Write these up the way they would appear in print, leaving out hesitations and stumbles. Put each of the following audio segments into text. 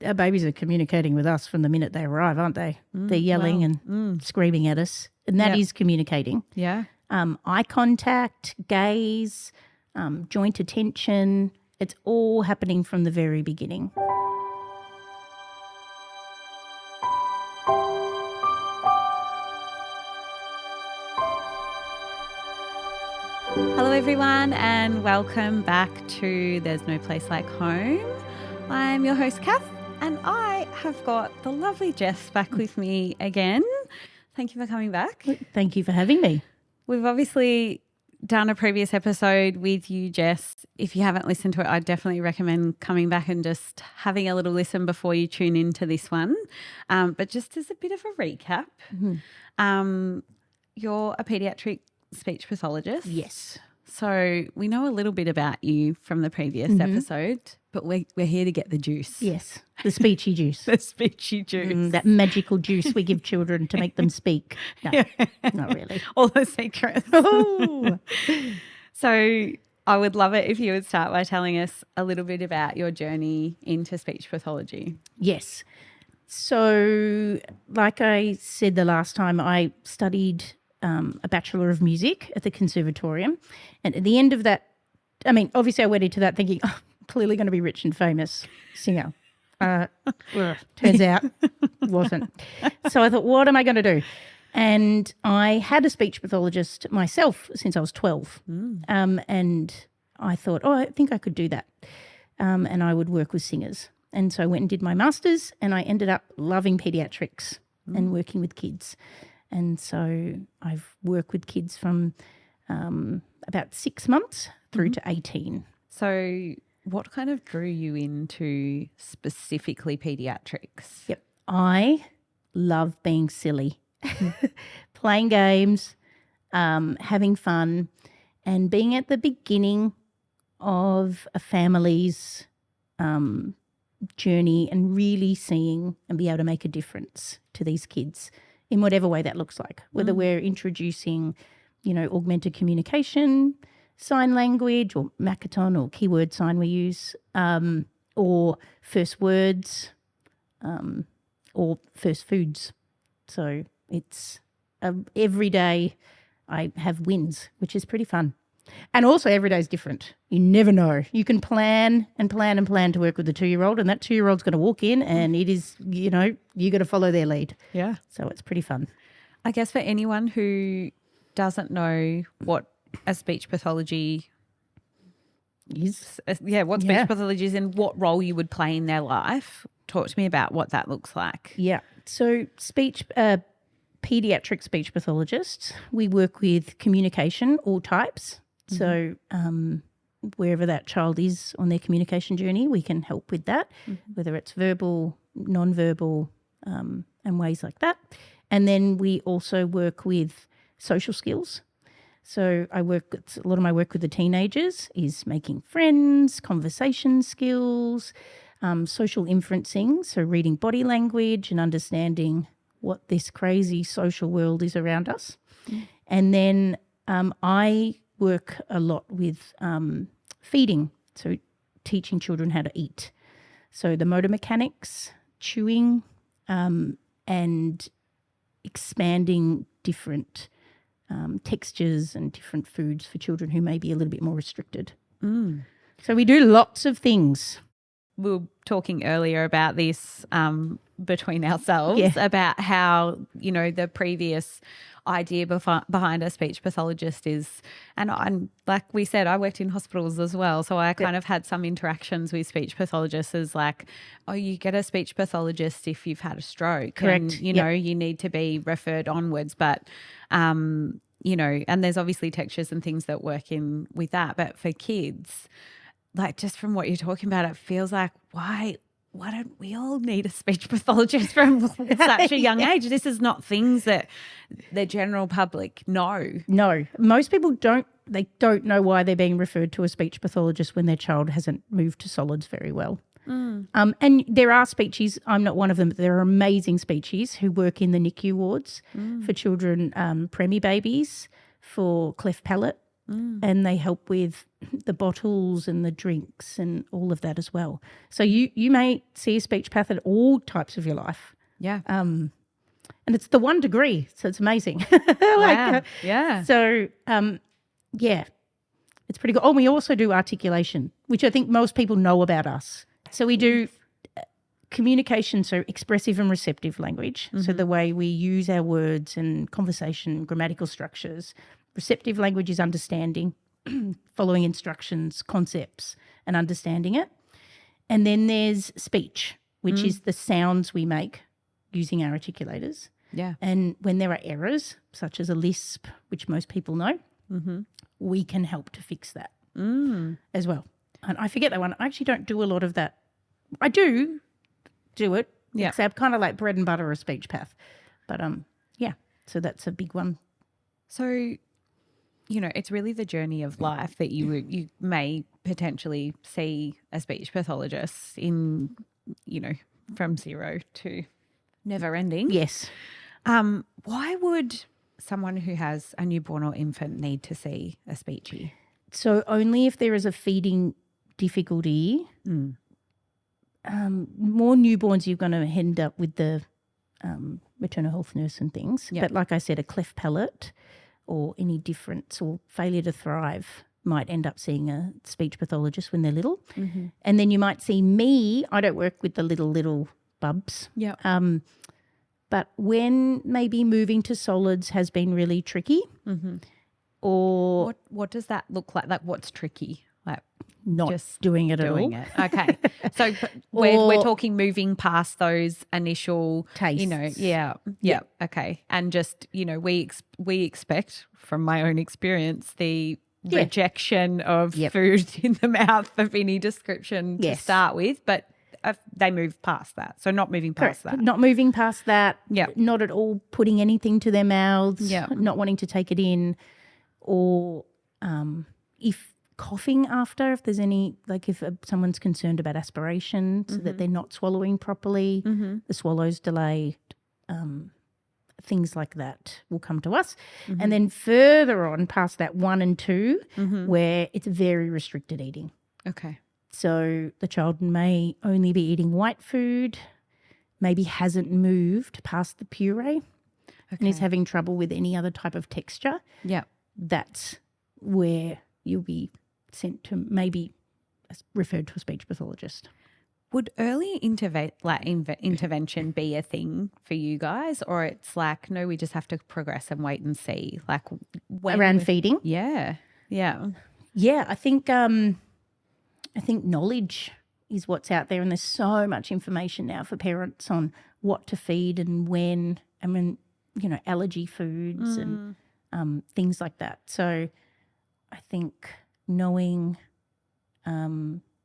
Our babies are communicating with us from the minute they arrive, aren't they? They're yelling and screaming at us, and that is communicating. Yeah. Eye contact, gaze, joint attention, it's all happening from the very beginning. Hello everyone and welcome back to There's No Place Like Home. I'm your host Kath and I have got the lovely Jess back with me again. Thank you for coming back. Thank you for having me. We've obviously done a previous episode with you, Jess. If you haven't listened to it, I definitely recommend coming back and just having a little listen before you tune into this one. But just as a bit of a recap, you're a paediatric speech pathologist. Yes. So we know a little bit about you from the previous episode, but we're here to get the juice. Yes, the speechy juice. The speechy juice. That magical juice we give children to make them speak. No, not really. All the secrets. Oh. So I would love it if you would start by telling us a little bit about your journey into speech pathology. Yes. So like I said the last time, I studied a Bachelor of Music at the Conservatorium. And at the end of that, I mean, obviously I went into that thinking, oh, I'm clearly going to be rich and famous singer. Turns out wasn't. So I thought, what am I going to do? And I had a speech pathologist myself since I was 12. And I thought, oh, I think I could do that. And I would work with singers. And so I went and did my master's and I ended up loving paediatrics and working with kids. And so I've worked with kids from about 6 months through to 18. So what kind of drew you into specifically paediatrics? Yep. I love being silly, playing games, having fun, and being at the beginning of a family's journey and really seeing and be able to make a difference to these kids in whatever way that looks like, whether we're introducing, augmented communication, sign language or Makaton or keyword sign we use, or first words, or first foods. So it's every day I have wins, which is pretty fun. And also every day is different. You never know. You can plan and plan and plan to work with the 2-year-old and that 2-year-old's going to walk in and it is, you got to follow their lead. Yeah. So it's pretty fun. I guess for anyone who doesn't know what a speech pathology Is what speech pathology is and what role you would play in their life, talk to me about what that looks like. Yeah. So pediatric speech pathologists, we work with communication, all types. So wherever that child is on their communication journey, we can help with that, whether it's verbal, non-verbal, and ways like that. And then we also work with social skills. So a lot of my work with the teenagers is making friends, conversation skills, social inferencing, so reading body language and understanding what this crazy social world is around us. And then I work a lot with feeding, so teaching children how to eat. So the motor mechanics, chewing, and expanding different textures and different foods for children who may be a little bit more restricted. So we do lots of things. We were talking earlier about this between ourselves about how, the previous idea behind a speech pathologist is, and like we said, I worked in hospitals as well. So I kind of had some interactions with speech pathologists as like, oh, you get a speech pathologist if you've had a stroke. Correct. And, you need to be referred onwards. But, and there's obviously textures and things that work in with that. But for kids, like just from what you're talking about, it feels like, why don't we all need a speech pathologist from such a young age? This is not things that the general public know. No, most people don't know why they're being referred to a speech pathologist when their child hasn't moved to solids very well. And there are speechies, I'm not one of them, but there are amazing speechies who work in the NICU wards for children, preemie babies, for cleft palate and they help with the bottles and the drinks and all of that as well. So you may see a speech path at all types of your life. Yeah. And it's the 1 degree, so it's amazing. Wow. Yeah. So, yeah, it's pretty good. Oh, we also do articulation, which I think most people know about us. So we do communication, so expressive and receptive language. So the way we use our words and conversation, grammatical structures. Receptive language is understanding, following instructions, concepts, and understanding it. And then there's speech, which is the sounds we make using our articulators. Yeah. And when there are errors, such as a lisp, which most people know, we can help to fix that as well. And I forget that one. I actually don't do a lot of that. I do it. Yeah. Except kind of like bread and butter, a speech path. But yeah, so that's a big one. So, it's really the journey of life that you may potentially see a speech pathologist in, from 0 to never ending. Yes. Why would someone who has a newborn or infant need to see a speechy? So only if there is a feeding difficulty. More newborns, you're going to end up with the maternal health nurse and things. Yep. But like I said, a cleft palate or any difference or failure to thrive might end up seeing a speech pathologist when they're little. And then you might see me. I don't work with the little bubs. Yeah. But when maybe moving to solids has been really tricky or What does that look like? Like, what's tricky? Like, not just doing it at all. doing it. Okay. So we're talking moving past those initial tastes. Yeah. Okay. And just, we expect from my own experience the rejection of food in the mouth of any description to start with, but they move past that. So not moving past that. Not moving past that. Yeah. Not at all putting anything to their mouths. Yeah. Not wanting to take it in, or if coughing after, if there's any, like if someone's concerned about aspiration, so that they're not swallowing properly, the swallow's delayed, things like that will come to us. And then further on past that 1 and 2, where it's very restricted eating. Okay. So the child may only be eating white food, maybe hasn't moved past the puree and is having trouble with any other type of texture. Yeah. That's where you'll be sent to maybe referred to a speech pathologist. Would early intervention be a thing for you guys, or it's like, no, we just have to progress and wait and see? Like around feeding? Yeah. Yeah. Yeah, I think knowledge is what's out there, and there's so much information now for parents on what to feed and when. I mean, allergy foods and things like that. So I think knowing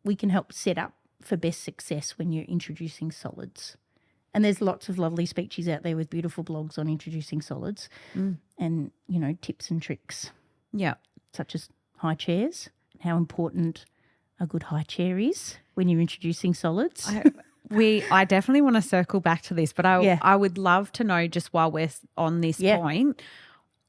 we can help set up for best success when you're introducing solids. And there's lots of lovely speeches out there with beautiful blogs on introducing solids and, tips and tricks. Yeah. Such as high chairs, how important a good high chair is when you're introducing solids. I definitely want to circle back to this, but I would love to know, just while we're on this point,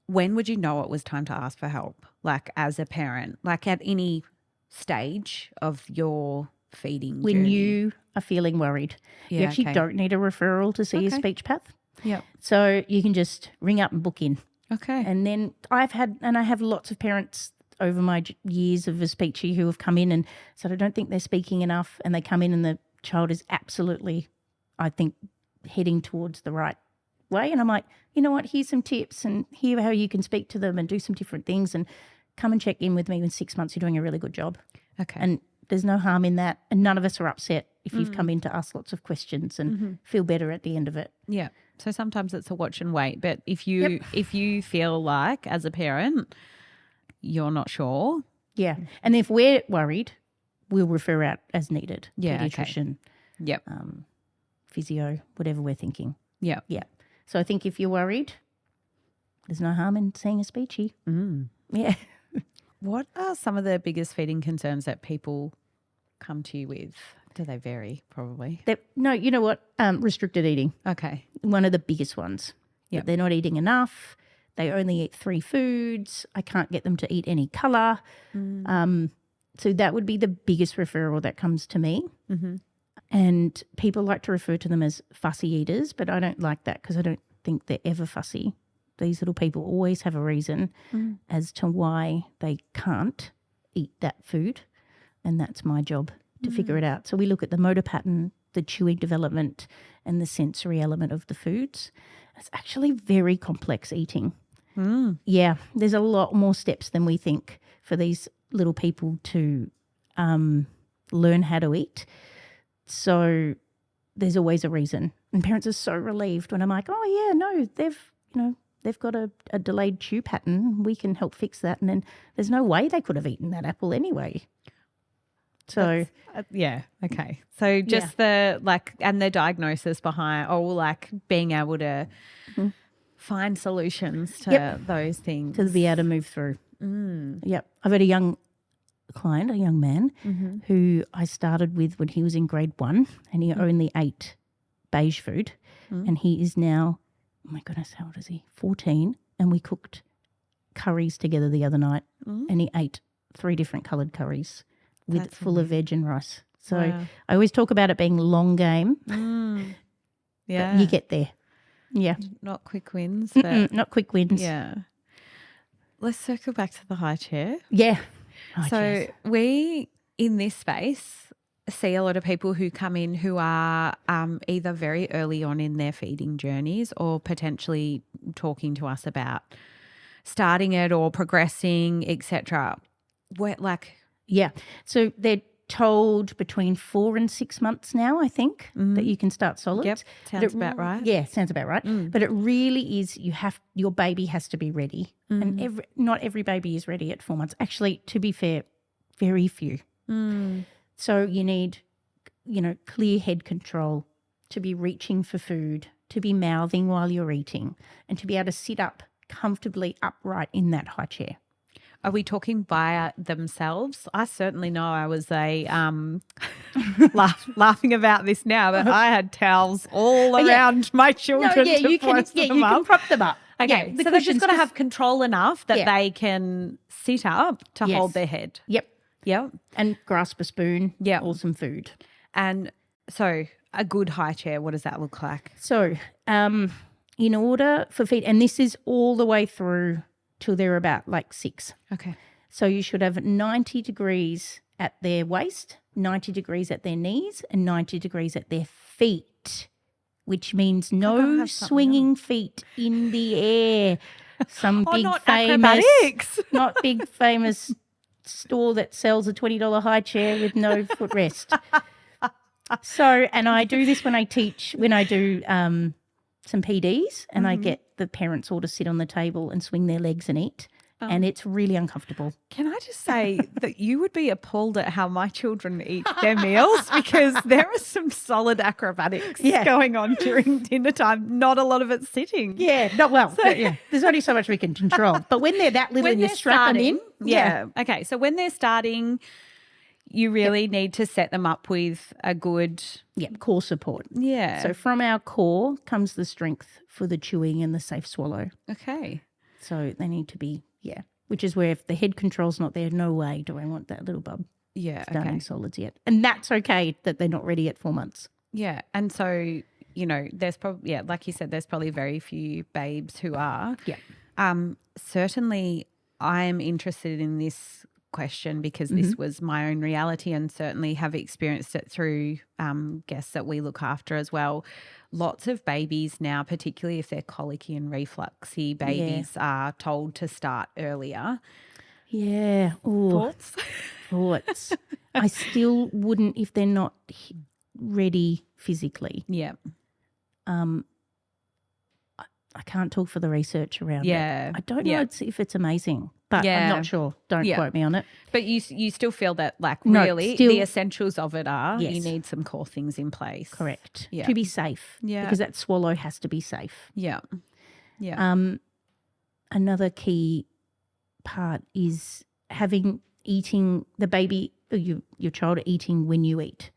when would you know it was time to ask for help? Like as a parent, like at any stage of your feeding when journey? You are feeling worried. You actually don't need a referral to see a speech path. Yeah. So you can just ring up and book in. Okay. And then I have lots of parents over my years of a speechy who have come in and said, I don't think they're speaking enough, and they come in and the child is absolutely, I think, heading towards the right way. And I'm like, you know what, here's some tips and here how you can speak to them and do some different things, and come and check in with me in 6 months. You're doing a really good job. Okay. And there's no harm in that, and none of us are upset if you've come in to ask lots of questions and feel better at the end of it. Yeah. So sometimes it's a watch and wait, but if you feel like as a parent you're not sure. Yeah. And if we're worried, we'll refer out as needed. Yeah. Pediatrician. Okay. Yep. Physio, whatever we're thinking. Yeah. Yeah. So I think if you're worried, there's no harm in seeing a speechy. Yeah. What are some of the biggest feeding concerns that people come to you with? Do they vary? Probably. No, you know what? Restricted eating. Okay. One of the biggest ones. Yep. They're not eating enough. they only eat 3 foods. I can't get them to eat any colour. So that would be the biggest referral that comes to me. Mm-hmm. And people like to refer to them as fussy eaters, but I don't like that because I don't think they're ever fussy. These little people always have a reason as to why they can't eat that food, and that's my job to figure it out. So we look at the motor pattern, the chewing development, and the sensory element of the foods. It's actually very complex eating. Yeah, there's a lot more steps than we think for these little people to learn how to eat. So there's always a reason. And parents are so relieved when I'm like, oh, yeah, no, they've got a delayed chew pattern. We can help fix that. And then there's no way they could have eaten that apple anyway. So okay. So just the and the diagnosis behind, or being able to find solutions to those things. To be able to move through. Yep. I've had a young client, a young man, who I started with when he was in grade 1 and he only ate beige food. And he is now, oh my goodness, how old is he? 14. And we cooked curries together the other night and he ate 3 different coloured curries full of veg and rice. So I always talk about it being long game. Yeah. But you get there. Yeah. Not quick wins. But not quick wins. Yeah. Let's circle back to the high chair. Yeah. So we, in this space, see a lot of people who come in who are either very early on in their feeding journeys or potentially talking to us about starting it or progressing, etc. Yeah. So they're told between 4 and 6 months now, I think, that you can start solids. Yep. Sounds about right. Yeah, sounds about right. But it really is your baby has to be ready. And not every baby is ready at 4 months. Actually, to be fair, very few. So you need, clear head control, to be reaching for food, to be mouthing while you're eating, and to be able to sit up comfortably upright in that high chair. Are we talking by themselves? I certainly know I was laughing about this now, but I had towels all around my children you can prop them up. Okay, so they've just got to have control enough that they can sit up to hold their head. Yep. Yep. And grasp a spoon or some food. And so a good high chair, what does that look like? So in order for feed, and this is all the way through till they're about 6. Okay. So you should have 90 degrees at their waist, 90 degrees at their knees, and 90 degrees at their feet, which means no swinging feet in the air. Some big not big famous store that sells a $20 high chair with no footrest. So, and I do this when I do some PDs and I get the parents all to sit on the table and swing their legs and eat. And it's really uncomfortable. Can I just say that you would be appalled at how my children eat their meals, because there are some solid acrobatics going on during dinner time. Not a lot of it sitting. Yeah, there's only so much we can control. But when they're that little and you strap them in. Yeah. Okay, so when they're starting, you really need to set them up with a good core support. Yeah. So from our core comes the strength for the chewing and the safe swallow. Okay. So they need to be, which is where if the head control's not there, no way do I want that little bub starting solids yet. And that's okay that they're not ready at 4 months. Yeah. And so, there's probably, like you said, there's probably very few babes who are. Yeah. Certainly I am interested in this question because this was my own reality, and certainly have experienced it through guests that we look after as well. Lots of babies now, particularly if they're colicky and refluxy babies, are told to start earlier. Yeah. Ooh. Thoughts. I still wouldn't if they're not ready physically. Yeah. I can't talk for the research around it. I don't know if it's amazing, but I'm not sure. Don't quote me on it. But you still feel that the essentials of it are you need some core things in place. Correct. Yeah. To be safe. Yeah. Because that swallow has to be safe. Yeah. Yeah. Another key part is eating the baby, your child eating when you eat.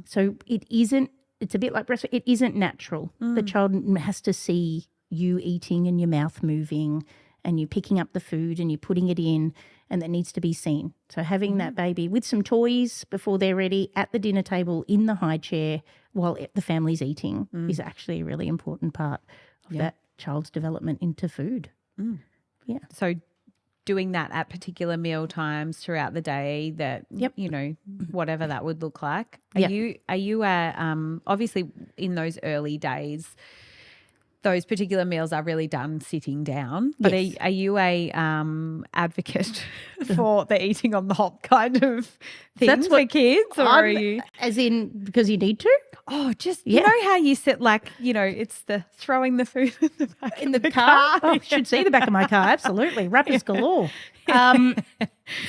So it's a bit like breastfeeding. It isn't natural. The child has to see you eating and your mouth moving and you picking up the food and you're putting it in, and that needs to be seen. So having that baby with some toys before they're ready at the dinner table in the high chair while the family's eating is actually a really important part of that child's development into food. Yeah. So doing that at particular meal times throughout the day, that, you know, whatever that would look like. Are you obviously in those early days, those particular meals are really done sitting down, but are you a advocate for the eating on the hop kind of thing for kids? Or are you... As in because you need to? Oh, just, you know how you sit like, you know, it's the throwing the food in the car. Oh, you should see the back of my car. Absolutely. Rappers galore.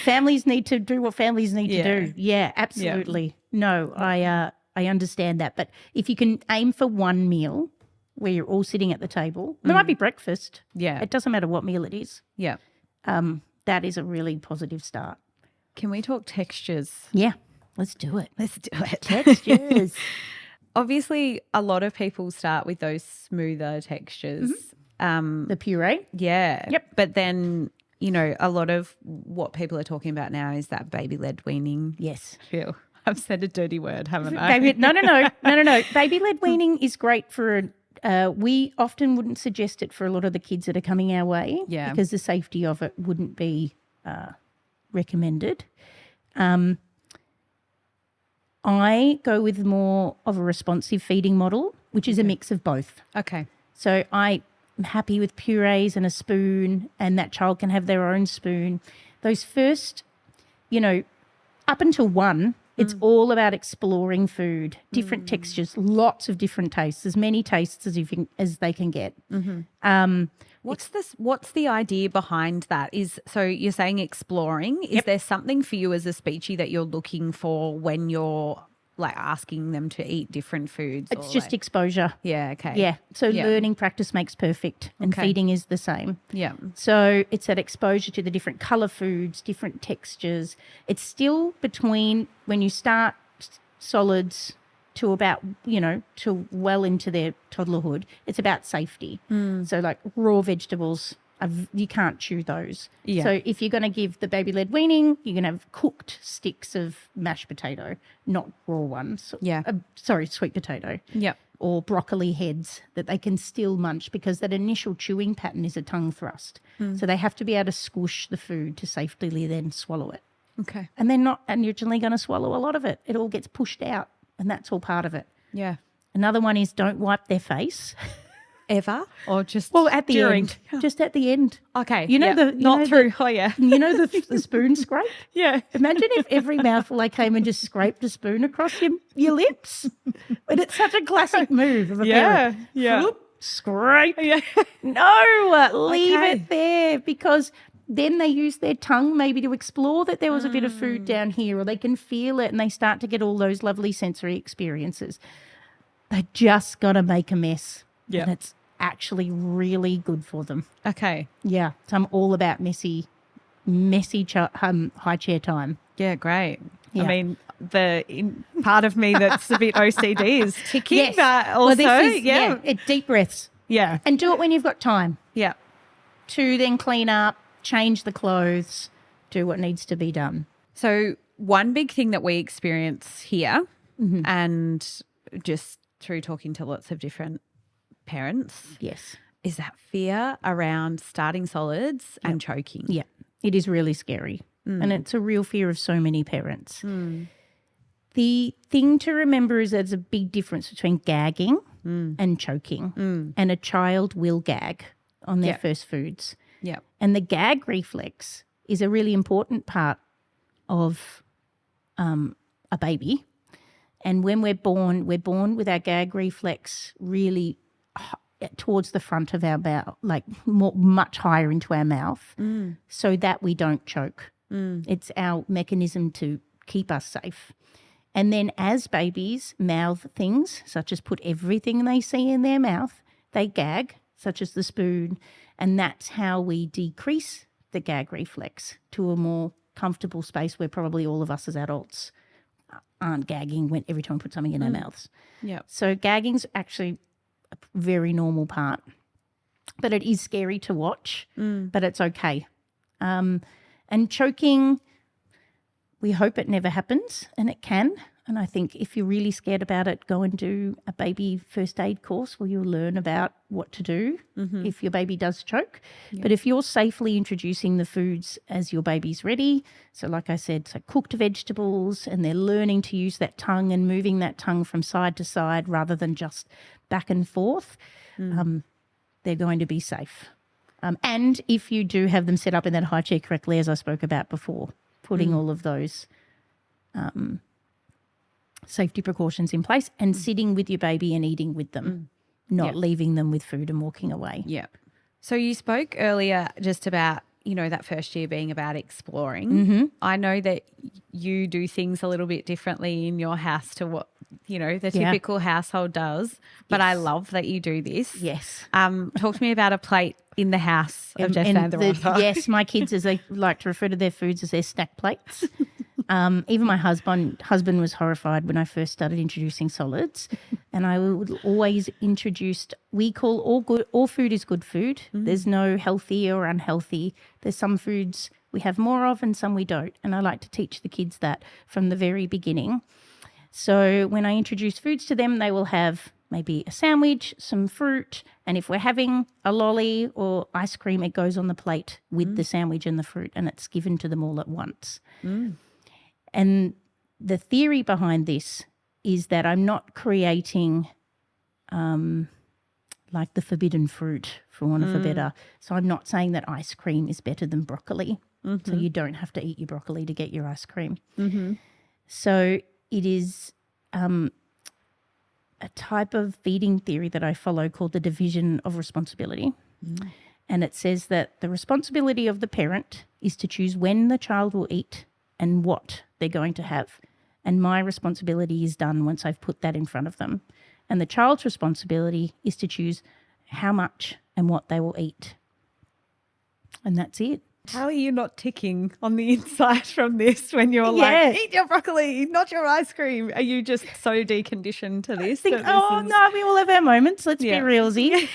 Families need to do what families need to do. Yeah, absolutely. Yeah. No, I understand that. But if you can aim for one meal where you're all sitting at the table, there might be breakfast. Yeah. It doesn't matter what meal it is. Yeah. That is a really positive start. Can we talk textures? Yeah. Let's do it. Textures. Obviously, a lot of people start with those smoother textures. The puree? Yeah. Yep. But then, you know, a lot of what people are talking about now is that baby-led weaning. Yes. Phew. I've said a dirty word, haven't I? No. Baby-led weaning is great for we often wouldn't suggest it for a lot of the kids that are coming our way because the safety of it wouldn't be recommended. I go with more of a responsive feeding model, which is a mix of both. Okay. So I'm happy with purees and a spoon, and that child can have their own spoon. Those first, you know, up until 1, it's all about exploring food, different textures, lots of different tastes, as many tastes as they can get. What's the idea behind that? So you're saying exploring. Is there something for you as a speechie that you're looking for when you're like asking them to eat different foods? It's just exposure. Yeah, okay. Yeah. So learning practice makes perfect, and feeding is the same. Yeah. So it's that exposure to the different colour foods, different textures. It's still between when you start solids to about, you know, to well into their toddlerhood, it's about safety. So like raw vegetables, you can't chew those. Yeah. So if you're going to give the baby-led weaning, you're going to have cooked sticks of mashed potato, not raw ones. Yeah. Sweet potato. Yeah. Or broccoli heads that they can still munch, because that initial chewing pattern is a tongue thrust. So they have to be able to squish the food to safely then swallow it. Okay. And they're not originally going to swallow a lot of it. It all gets pushed out, and that's all part of it. Yeah. Another one is don't wipe their face. Ever? Or just at the end. Just at the end. Okay. You know You know the spoon scrape? Yeah. Imagine if every mouthful I came and just scraped a spoon across your lips. But it's such a classic move of a parent. Yeah. Whoop, scrape. Yeah. No, leave it there, because then they use their tongue maybe to explore that there was a bit of food down here, or they can feel it and they start to get all those lovely sensory experiences. They just got to make a mess. Yeah. And it's actually really good for them. Okay. Yeah. So I'm all about messy high chair time. Yeah, great. Yeah. I mean, part of me that's a bit OCD is ticking, but also, deep breaths. Yeah. And do it when you've got time. Yeah. To then clean up, change the clothes, do what needs to be done. So one big thing that we experience here, and just through talking to lots of different parents, is that fear around starting solids and choking. Yeah, it is really scary. And it's a real fear of so many parents. The thing to remember is there's a big difference between gagging and choking. And a child will gag on their first foods. Yeah. And the gag reflex is a really important part of a baby. And when we're born with our gag reflex really towards the front of our mouth, like much higher into our mouth, so that we don't choke. It's our mechanism to keep us safe. And then as babies mouth things, such as put everything they see in their mouth, they gag, such as the spoon, and that's how we decrease the gag reflex to a more comfortable space where probably all of us as adults aren't gagging every time we put something in our mouths. Yeah. So gagging's actually a very normal part but it is scary to watch, but it's okay. And choking, we hope it never happens, and it can. And I think if you're really scared about it, go and do a baby first aid course where you'll learn about what to do if your baby does choke. Yeah. But if you're safely introducing the foods as your baby's ready, so like I said, so cooked vegetables, and they're learning to use that tongue and moving that tongue from side to side rather than just back and forth, they're going to be safe. And if you do have them set up in that high chair correctly, as I spoke about before, putting all of those safety precautions in place and sitting with your baby and eating with them, not leaving them with food and walking away. Yeah. So you spoke earlier just about, that first year being about exploring. I know that you do things a little bit differently in your house to what, the typical household does, but I love that you do this. Yes. Talk to me about a plate in the house of Jess Andrewartha. Yes, my kids, as they like to refer to their foods as their snack plates. Even my husband was horrified when I first started introducing solids, and I would always introduce, we call all food is good food. There's no healthy or unhealthy. There's some foods we have more of and some we don't, and I like to teach the kids that from the very beginning. So when I introduce foods to them, they will have maybe a sandwich, some fruit, and if we're having a lolly or ice cream, it goes on the plate with the sandwich and the fruit, and it's given to them all at once. And the theory behind this is that I'm not creating like the forbidden fruit, for want of a better. So I'm not saying that ice cream is better than broccoli. So you don't have to eat your broccoli to get your ice cream. So it is a type of feeding theory that I follow called the division of responsibility. And it says that the responsibility of the parent is to choose when the child will eat and what they're going to have. And my responsibility is done once I've put that in front of them. And the child's responsibility is to choose how much and what they will eat. And that's it. How are you not ticking on the inside from this when you're like, eat your broccoli, not your ice cream? Are you just so deconditioned to this? No, we all have our moments. Let's be realsy.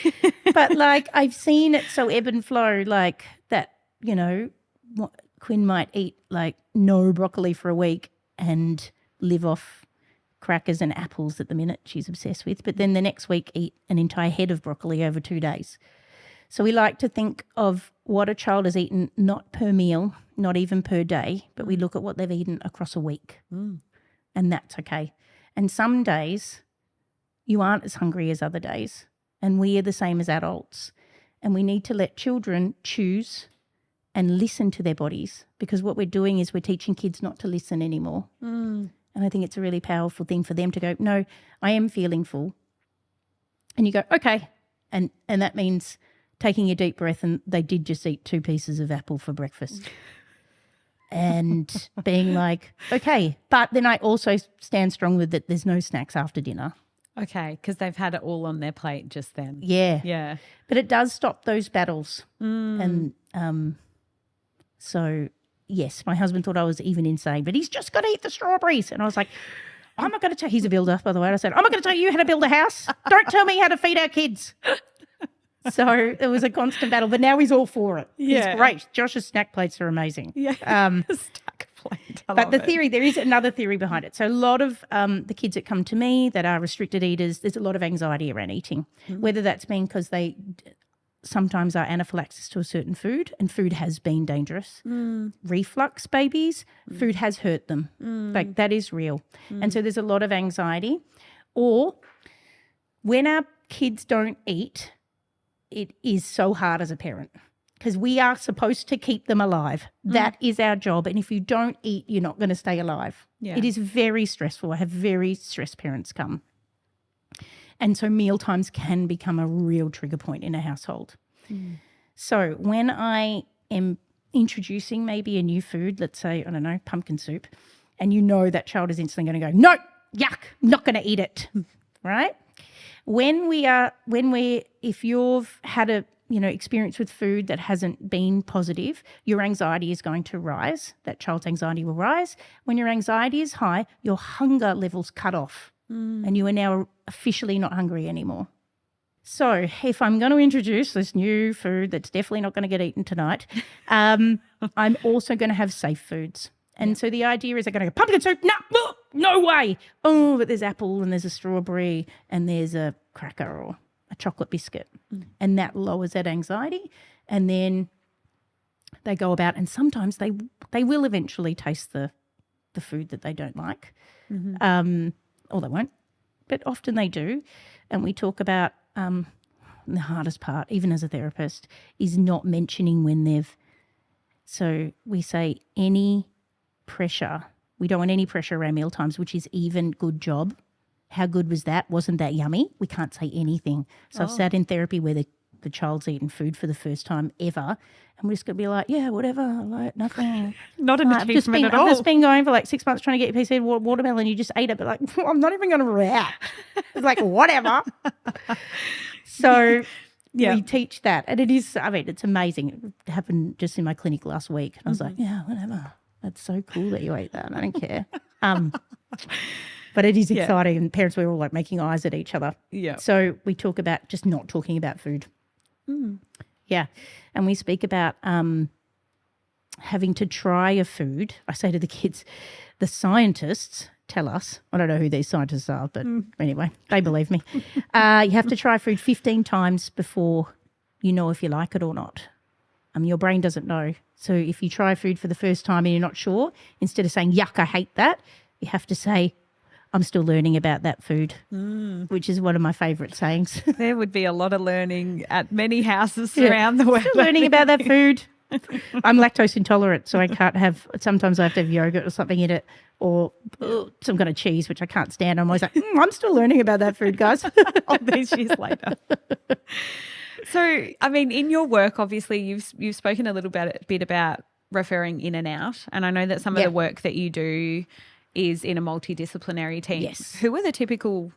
But like I've seen it so ebb and flow, like that, Quinn might eat like no broccoli for a week and live off crackers and apples at the minute she's obsessed with, but then the next week eat an entire head of broccoli over 2 days. So we like to think of what a child has eaten, not per meal, not even per day, but we look at what they've eaten across a week. And that's okay. And some days you aren't as hungry as other days, and we are the same as adults. And we need to let children choose and listen to their bodies, because what we're doing is we're teaching kids not to listen anymore. And I think it's a really powerful thing for them to go, no, I am feeling full. And you go, okay. And that means taking a deep breath, and they did just eat 2 pieces of apple for breakfast. And being like, okay. But then I also stand strong with that there's no snacks after dinner. Okay, because they've had it all on their plate just then. Yeah. But it does stop those battles. And so, yes, my husband thought I was even insane, but he's just got to eat the strawberries. And I was like, I'm not going to tell – he's a builder, by the way. And I said, I'm not going to tell you how to build a house. Don't tell me how to feed our kids. So it was a constant battle, but now he's all for it. Yeah. He's great. Josh's snack plates are amazing. Yeah, stack plate. But the theory, there is another theory behind it. So a lot of the kids that come to me that are restricted eaters, there's a lot of anxiety around eating, whether that's been because they sometimes are anaphylaxis to a certain food, and food has been dangerous. Reflux babies, food has hurt them. Like that is real. And so there's a lot of anxiety. Or when our kids don't eat, it is so hard as a parent because we are supposed to keep them alive. That is our job. And if you don't eat, you're not going to stay alive. Yeah. It is very stressful. I have very stressed parents come. And so meal times can become a real trigger point in a household. So when I am introducing maybe a new food, let's say, I don't know, pumpkin soup, and that child is instantly going to go, no, yuck, not going to eat it, right? If you've had a experience with food that hasn't been positive, your anxiety is going to rise. That child's anxiety will rise. When your anxiety is high, your hunger levels cut off, and you are now officially not hungry anymore. So if I'm going to introduce this new food that's definitely not going to get eaten tonight, I'm also going to have safe foods. And so the idea is they're going to go, pumpkin soup, no way. Oh, but there's apple and there's a strawberry and there's a cracker or a chocolate biscuit. And that lowers that anxiety. And then they go about, and sometimes they will eventually taste the food that they don't like. Or they won't, but often they do. And we talk about the hardest part, even as a therapist, is not mentioning when they've. So we say any pressure. We don't want any pressure around meal times, which is even good job. How good was that? Wasn't that yummy? We can't say anything. So I've sat in therapy where the child's eaten food for the first time ever, and we're just going to be like, yeah, whatever, like nothing. Not an achievement at all. I've just been going for like 6 months trying to get a piece of watermelon. You just ate it, but like, I'm not even going to react. It's like, whatever. So we teach that. And it is, I mean, it's amazing. It happened just in my clinic last week. And I was like, yeah, whatever. That's so cool that you ate that. I don't care. But it is exciting. And parents were all like making eyes at each other. Yeah. So we talk about just not talking about food. Yeah. And we speak about having to try a food. I say to the kids, the scientists tell us, I don't know who these scientists are, but anyway, they believe me. You have to try food 15 times before you know if you like it or not. Your brain doesn't know. So if you try food for the first time and you're not sure, instead of saying, yuck, I hate that, you have to say, I'm still learning about that food, which is one of my favourite sayings. There would be a lot of learning at many houses around the world. Still learning about that food. I'm lactose intolerant, so I can't have, sometimes I have to have yogurt or something in it, or some kind of cheese, which I can't stand. I'm always like, I'm still learning about that food, guys. All these years later. So, I mean, in your work, obviously, you've spoken a little bit about referring in and out, and I know that some of the work that you do is in a multidisciplinary team. Yes. Who are the typical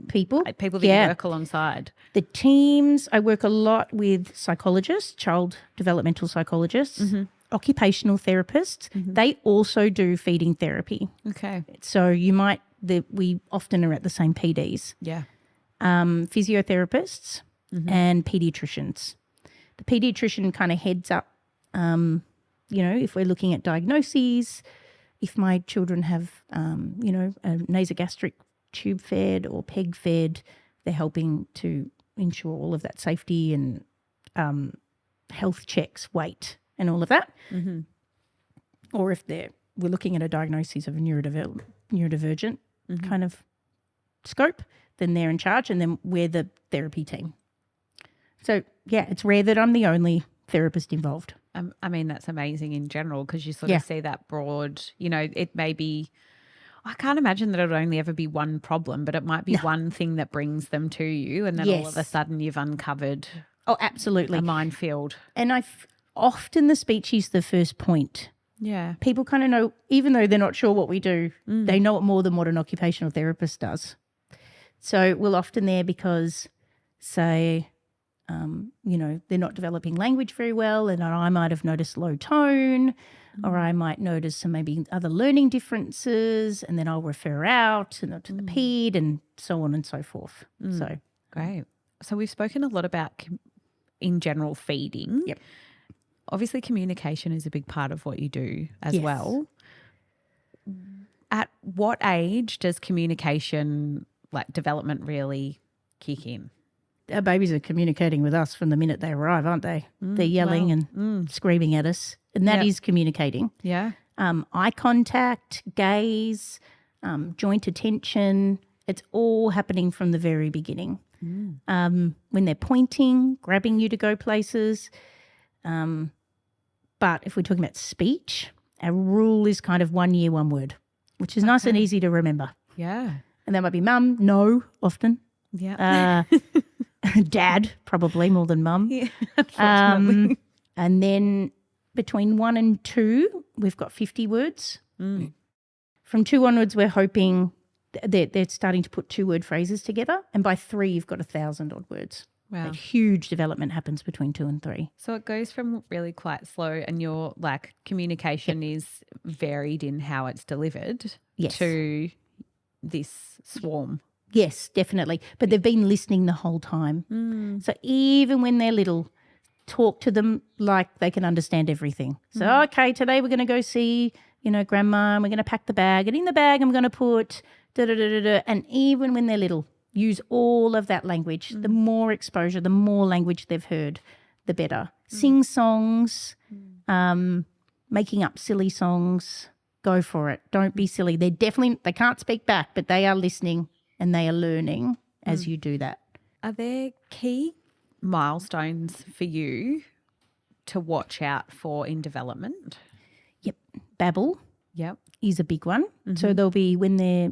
people that you work alongside? The teams, I work a lot with psychologists, child developmental psychologists, occupational therapists. They also do feeding therapy. Okay. So we often are at the same PDs. Yeah. Physiotherapists and paediatricians. The paediatrician kind of heads up, if we're looking at diagnoses, if my children have, a nasogastric tube fed or peg fed, they're helping to ensure all of that safety and health checks, weight and all of that. Or if we're looking at a diagnosis of a neurodivergent kind of scope, then they're in charge, and then we're the therapy team. So, yeah, it's rare that I'm the only therapist involved. I mean, that's amazing in general, because you sort of see that broad, it may be, I can't imagine that it'll only ever be one problem, but it might be one thing that brings them to you, and then all of a sudden you've uncovered absolutely a minefield. And often the speech is the first point. Yeah. People kind of know, even though they're not sure what we do, they know it more than what an occupational therapist does. So we'll often there because, say, they're not developing language very well, and I might have noticed low tone, or I might notice some maybe other learning differences, and then I'll refer out to the PED and so on and so forth. So great. So we've spoken a lot about, in general, feeding. Yep. Obviously, communication is a big part of what you do as well. At what age does communication, development, really kick in? Our babies are communicating with us from the minute they arrive, aren't they? They're yelling and screaming at us, and that is communicating. Yeah. Eye contact, gaze, joint attention, it's all happening from the very beginning. When they're pointing, grabbing you to go places. But if we're talking about speech, our rule is kind of 1 year, 1 word, which is nice and easy to remember. Yeah. And that might be mum, no, often. Yeah. Dad, probably more than mum. Yeah, unfortunately. And then between 1 and 2, we've got 50 words. From 2 onwards, we're hoping they're starting to put 2-word phrases together. And by 3, you've got 1,000 odd words. Wow. That huge development happens between 2 and 3. So it goes from really quite slow, and your communication is varied in how it's delivered to this swarm. Yes, definitely. But they've been listening the whole time. So even when they're little, talk to them like they can understand everything. So, okay, today we're going to go see, Grandma, and we're going to pack the bag. And in the bag I'm going to put da-da-da-da-da. And even when they're little, use all of that language. The more exposure, the more language they've heard, the better. Sing songs, making up silly songs. Go for it. Don't be silly. They can't speak back, but they are listening and they are learning as you do that. Are there key milestones for you to watch out for in development? Yep. Babble is a big one. So there'll be when they're,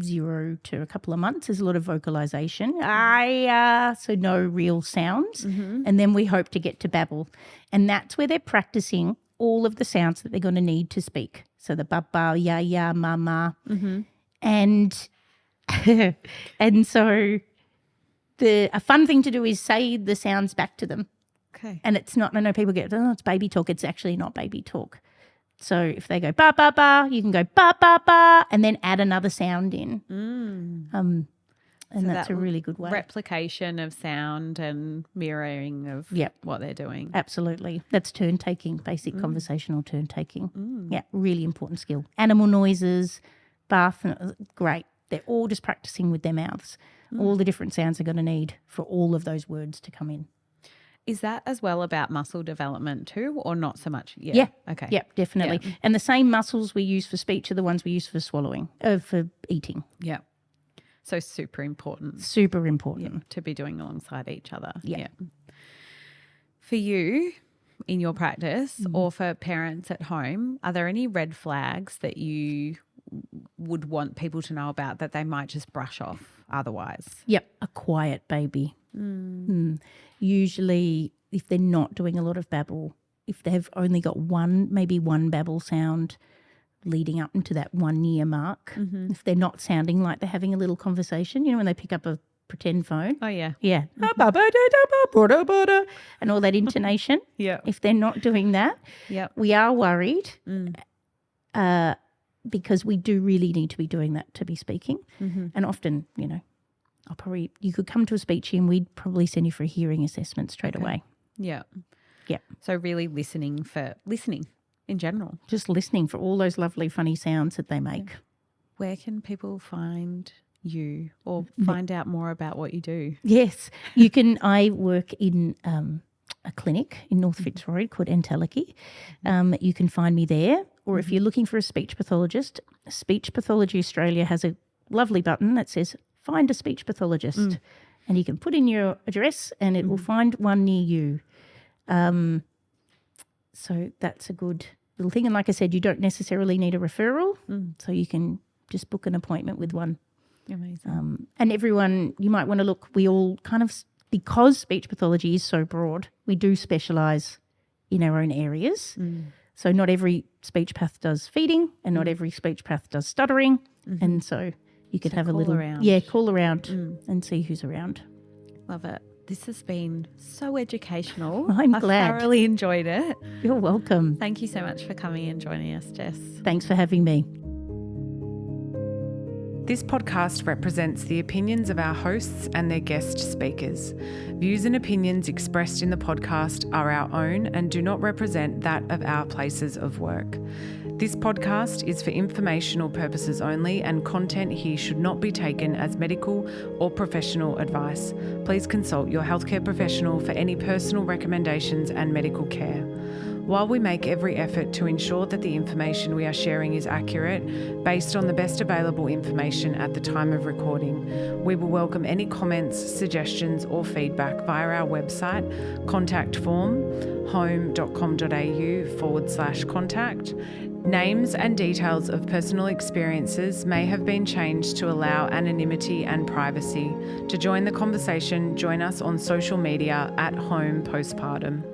0 to a couple of months, there's a lot of vocalization. So no real sounds. And then we hope to get to babble. And that's where they're practicing all of the sounds that they're going to need to speak. So the baba, ya, mama. And and so a fun thing to do is say the sounds back to them. Okay. And it's not, I know people get, it's baby talk. It's actually not baby talk. So if they go ba, ba, ba, you can go ba, ba, ba, and then add another sound in. And so that's a really good way. Replication of sound and mirroring of what they're doing. Absolutely. That's turn taking, basic conversational turn taking. Yeah, really important skill. Animal noises, bath, great. They're all just practicing with their mouths. All the different sounds they're going to need for all of those words to come in. Is that as well about muscle development too, or not so much? Yeah. Okay. Yeah, definitely. Yeah. And the same muscles we use for speech are the ones we use for swallowing, for eating. Yeah. So super important. Super important. To be doing alongside each other. Yeah. For you, in your practice or for parents at home, are there any red flags that you would want people to know about that they might just brush off otherwise? Yep. A quiet baby. Usually if they're not doing a lot of babble, if they've only got maybe one babble sound leading up into that 1 year mark, if they're not sounding like they're having a little conversation, when they pick up a pretend phone. Oh, yeah. Yeah. And all that intonation. If they're not doing that, we are worried because we do really need to be doing that to be speaking. And often, you could come to a speech and we'd probably send you for a hearing assessment straight away. Yeah. Yeah. So really listening in general. Just listening for all those lovely funny sounds that they make. Yeah. Where can people find you or find out more about what you do? Yes, you can. I work in a clinic in North Fitzroy called Entelechy. You can find me there, or if you're looking for a speech pathologist, Speech Pathology Australia has a lovely button that says find a speech pathologist, and you can put in your address and it will find one near you. So that's a good little thing. And like I said, you don't necessarily need a referral, so you can just book an appointment with one. Amazing. And everyone, you might want to look, we all kind of, because speech pathology is so broad, we do specialise in our own areas. So not every speech path does feeding and not every speech path does stuttering. And so you could have a little, call around and see who's around. Love it. This has been so educational. I'm glad. I thoroughly enjoyed it. You're welcome. Thank you so much for coming and joining us, Jess. Thanks for having me. This podcast represents the opinions of our hosts and their guest speakers. Views and opinions expressed in the podcast are our own and do not represent that of our places of work. This podcast is for informational purposes only, and content here should not be taken as medical or professional advice. Please consult your healthcare professional for any personal recommendations and medical care. While we make every effort to ensure that the information we are sharing is accurate, based on the best available information at the time of recording, we will welcome any comments, suggestions or feedback via our website, contact form, home.com.au/contact. Names and details of personal experiences may have been changed to allow anonymity and privacy. To join the conversation, join us on social media at Home Postpartum.